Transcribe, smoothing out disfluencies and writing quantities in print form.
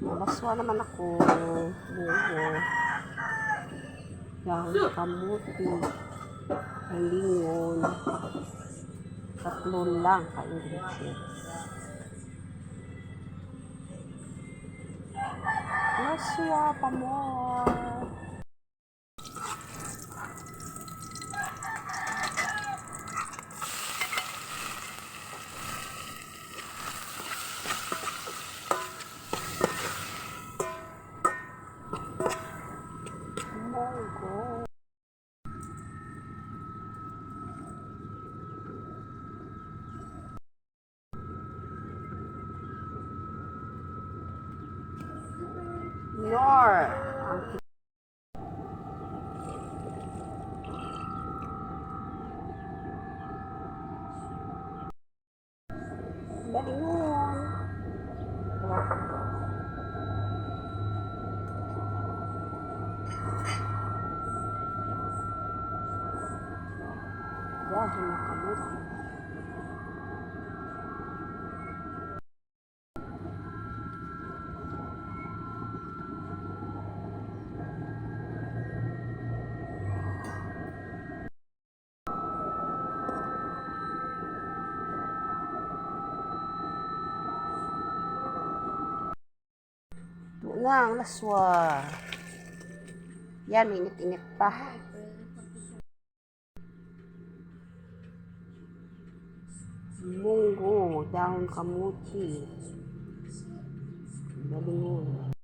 Nabaswa naman ako. Bugo. Dahon kamuti. Lingon. Tatlong lang ka-ingredients. Nasya pa mo. Nor ang balingon. Dahil nakamuti. Ito nga ang laswa. Yan, init-init pa. Munggo, dahon kamuti. Balingon.